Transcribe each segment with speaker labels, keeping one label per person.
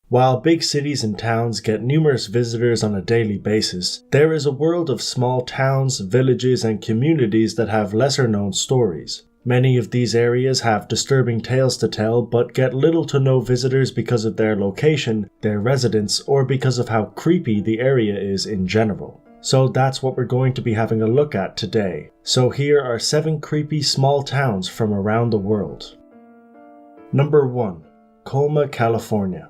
Speaker 1: While big cities and towns get numerous visitors on a daily basis, there is a world of small towns, villages, and communities that have lesser-known stories. Many of these areas have disturbing tales to tell, but get little to no visitors because of their location, their residents, or because of how creepy the area is in general. So that's what we're going to be having a look at today. So here are 7 creepy small towns from around the world. Number 1. Colma, California.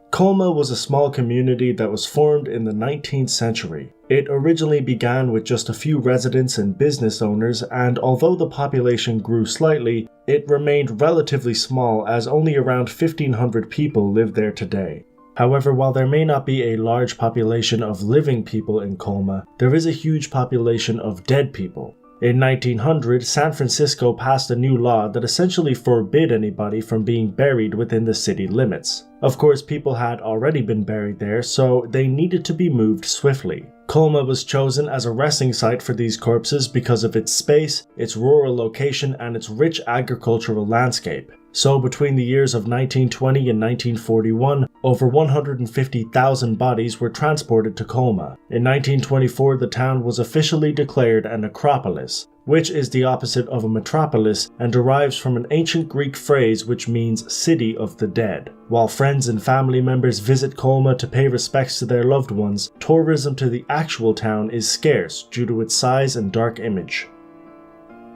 Speaker 1: Colma was a small community that was formed in the 19th century. It originally began with just a few residents and business owners, and although the population grew slightly, it remained relatively small as only around 1,500 people live there today. However, while there may not be a large population of living people in Colma, there is a huge population of dead people. In 1900, San Francisco passed a new law that essentially forbid anybody from being buried within the city limits. Of course, people had already been buried there, so they needed to be moved swiftly. Colma was chosen as a resting site for these corpses because of its space, its rural location, and its rich agricultural landscape. So between the years of 1920 and 1941, over 150,000 bodies were transported to Colma. In 1924, the town was officially declared a necropolis, which is the opposite of a metropolis and derives from an ancient Greek phrase which means city of the dead. While friends and family members visit Colma to pay respects to their loved ones, tourism to the actual town is scarce due to its size and dark image.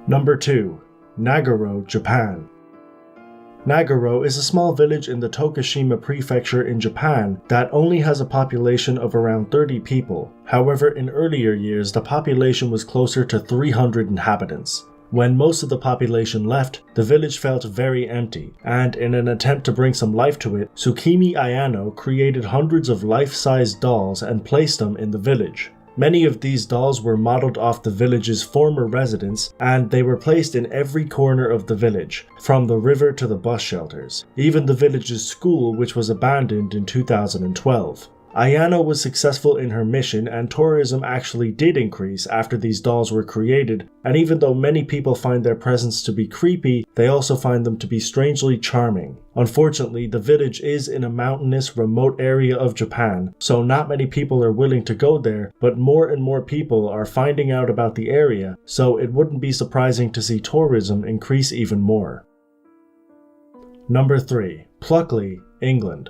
Speaker 1: Number 2. Nagaro, Japan. Nagaro is a small village in the Tokushima prefecture in Japan that only has a population of around 30 people. However, in earlier years, the population was closer to 300 inhabitants. When most of the population left, the village felt very empty, and in an attempt to bring some life to it, Tsukimi Ayano created hundreds of life-sized dolls and placed them in the village. Many of these dolls were modeled off the village's former residents, and they were placed in every corner of the village, from the river to the bus shelters, even the village's school, which was abandoned in 2012. Ayano was successful in her mission, and tourism actually did increase after these dolls were created, and even though many people find their presence to be creepy, they also find them to be strangely charming. Unfortunately, the village is in a mountainous, remote area of Japan, so not many people are willing to go there, but more and more people are finding out about the area, so it wouldn't be surprising to see tourism increase even more. Number 3. Pluckley, England.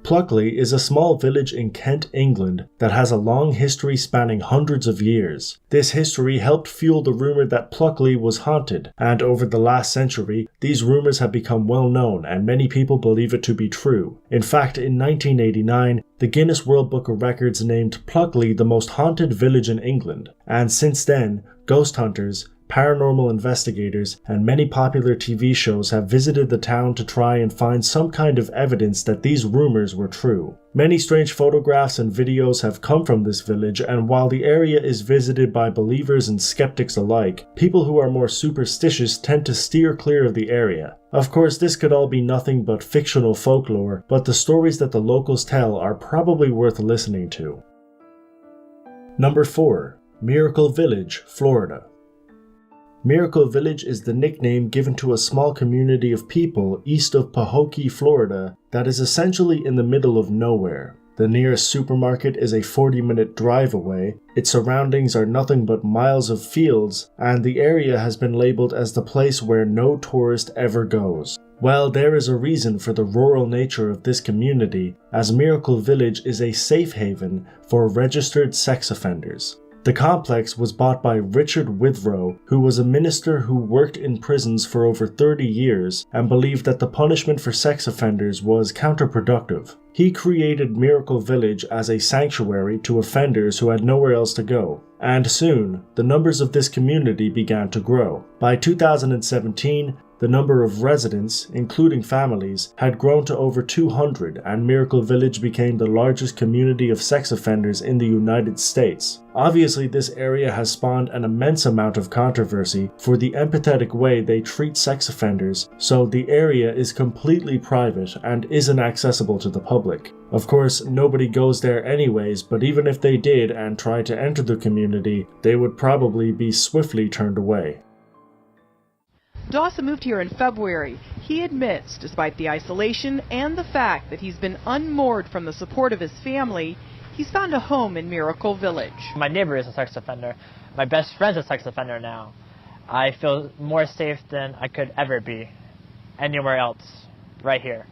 Speaker 1: Pluckley is a small village in Kent, England that has a long history spanning hundreds of years. This history helped fuel the rumour that Pluckley was haunted, and over the last century, these rumours have become well known and many people believe it to be true. In fact, in 1989, the Guinness World Book of Records named Pluckley the most haunted village in England, and since then, ghost hunters, paranormal investigators, and many popular TV shows have visited the town to try and find some kind of evidence that these rumors were true. Many strange photographs and videos have come from this village, and while the area is visited by believers and skeptics alike, people who are more superstitious tend to steer clear of the area. Of course, this could all be nothing but fictional folklore, but the stories that the locals tell are probably worth listening to. Number 4. Miracle Village, Florida. Miracle Village is the nickname given to a small community of people east of Pahokee, Florida, that is essentially in the middle of nowhere. The nearest supermarket is a 40-minute drive away, its surroundings are nothing but miles of fields, and the area has been labeled as the place where no tourist ever goes. Well, there is a reason for the rural nature of this community, as Miracle Village is a safe haven for registered sex offenders. The complex was bought by Richard Withrow, who was a minister who worked in prisons for over 30 years and believed that the punishment for sex offenders was counterproductive. He created Miracle Village as a sanctuary to offenders who had nowhere else to go. And soon, the numbers of this community began to grow. By 2017, the number of residents, including families, had grown to over 200, and Miracle Village became the largest community of sex offenders in the United States. Obviously, this area has spawned an immense amount of controversy for the empathetic way they treat sex offenders, so the area is completely private and isn't accessible to the public. Of course, nobody goes there anyways, but even if they did and tried to enter the community, they would probably be swiftly turned away.
Speaker 2: Dawson moved here in February. he admits, despite the isolation and the fact that he's been unmoored from the support of his family, he's found a home in Miracle Village.
Speaker 3: My neighbor is a sex offender. My best friend's a sex offender now. I feel more safe than I could ever be anywhere else, right here.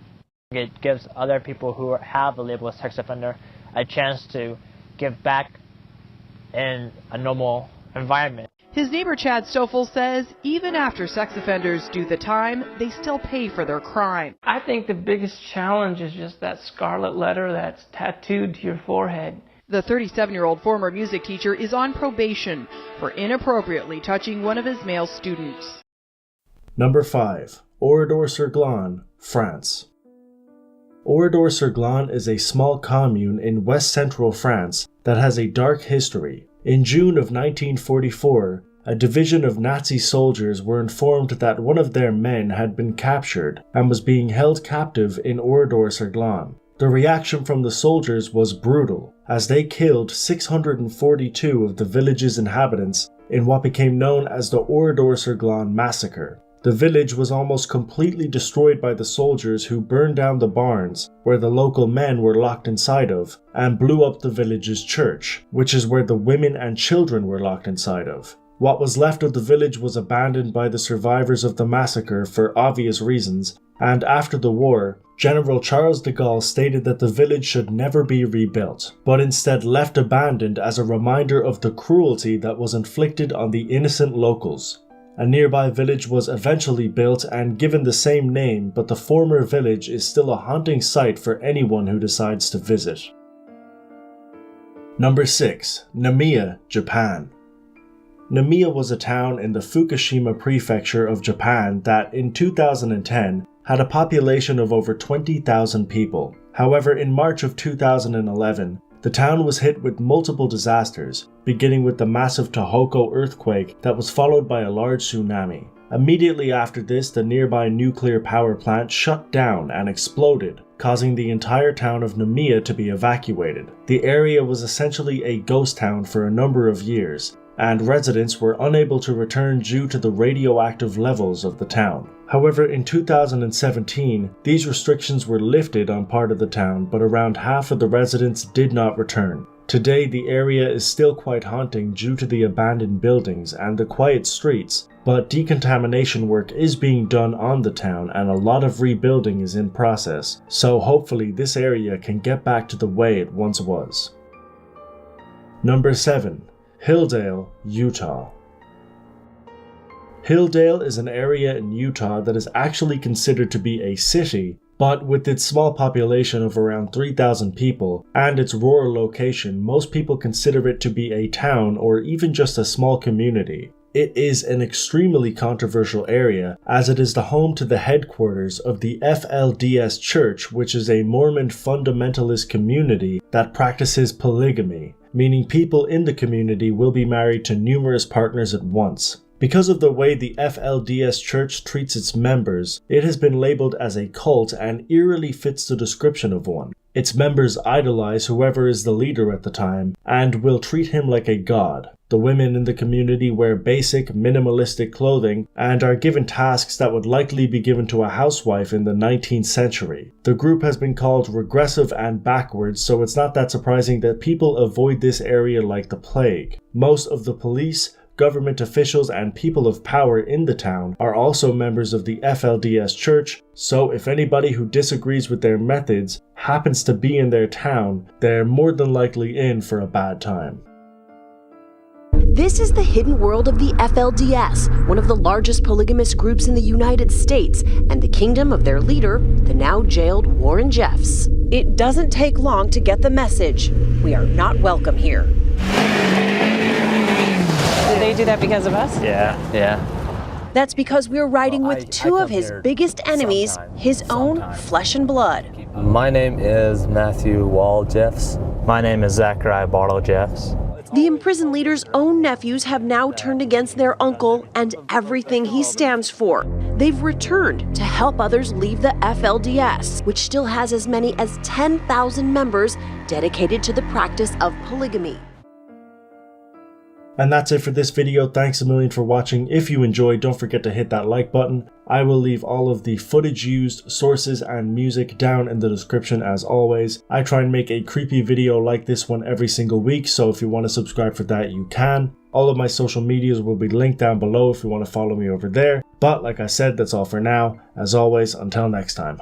Speaker 3: It gives other people who have the label of sex offender a chance to give back in a normal environment.
Speaker 2: His neighbor Chad Stoffel says even after sex offenders do the time, they still pay for their crime.
Speaker 4: I think the biggest challenge is just that scarlet letter that's tattooed to your forehead.
Speaker 2: The 37-year-old former music teacher is on probation for inappropriately touching one of his male students.
Speaker 1: Number 5. Oradour-sur-Glane, France. Oradour-sur-Glane is a small commune in west-central France that has a dark history. In June of 1944, a division of Nazi soldiers were informed that one of their men had been captured and was being held captive in Oradour-sur-Glane. The reaction from the soldiers was brutal, as they killed 642 of the village's inhabitants in what became known as the Oradour-sur-Glane massacre. The village was almost completely destroyed by the soldiers who burned down the barns where the local men were locked inside of and blew up the village's church, which is where the women and children were locked inside of. What was left of the village was abandoned by the survivors of the massacre for obvious reasons, and after the war, General Charles de Gaulle stated that the village should never be rebuilt, but instead left abandoned as a reminder of the cruelty that was inflicted on the innocent locals. A nearby village was eventually built and given the same name, but the former village is still a haunting sight for anyone who decides to visit. Number 6. Namiya, Japan. Namiya was a town in the Fukushima prefecture of Japan that, in 2010, had a population of over 20,000 people. However, in March of 2011, the town was hit with multiple disasters, beginning with the massive Tohoku earthquake that was followed by a large tsunami. Immediately after this, the nearby nuclear power plant shut down and exploded, causing the entire town of Namiya to be evacuated. The area was essentially a ghost town for a number of years, and residents were unable to return due to the radioactive levels of the town. However, in 2017, these restrictions were lifted on part of the town, but around half of the residents did not return. Today, the area is still quite haunting due to the abandoned buildings and the quiet streets, but decontamination work is being done on the town and a lot of rebuilding is in process, so hopefully this area can get back to the way it once was. Number 7. Hilldale, Utah. Hilldale is an area in Utah that is actually considered to be a city, but with its small population of around 3,000 people and its rural location, most people consider it to be a town or even just a small community. It is an extremely controversial area as it is the home to the headquarters of the FLDS Church, which is a Mormon fundamentalist community that practices polygamy, meaning people in the community will be married to numerous partners at once. Because of the way the FLDS Church treats its members, it has been labeled as a cult and eerily fits the description of one. Its members idolize whoever is the leader at the time and will treat him like a god. The women in the community wear basic, minimalistic clothing and are given tasks that would likely be given to a housewife in the 19th century. The group has been called regressive and backwards, so it's not that surprising that people avoid this area like the plague. Most of the police, government officials, and people of power in the town are also members of the FLDS Church, so if anybody who disagrees with their methods happens to be in their town, they're more than likely in for a bad time.
Speaker 5: This is the hidden world of the FLDS, one of the largest polygamous groups in the United States, and the kingdom of their leader, the now jailed Warren Jeffs. It doesn't take long to get the message. We are not welcome here.
Speaker 6: Did they do that because of us?
Speaker 3: Yeah.
Speaker 5: That's because we're riding with two of his biggest enemies, his own flesh and blood.
Speaker 7: My name is Matthew Wall Jeffs.
Speaker 3: My name is Zachariah Bartle Jeffs.
Speaker 5: The imprisoned leader's own nephews have now turned against their uncle and everything he stands for. They've returned to help others leave the FLDS, which still has as many as 10,000 members dedicated to the practice of polygamy.
Speaker 1: And that's it for this video. Thanks a million for watching. If you enjoyed, don't forget to hit that like button. I will leave all of the footage used, sources, and music down in the description as always. I try and make a creepy video like this one every single week, so if you want to subscribe for that, you can. All of my social medias will be linked down below if you want to follow me over there. But like I said, that's all for now. As always, until next time.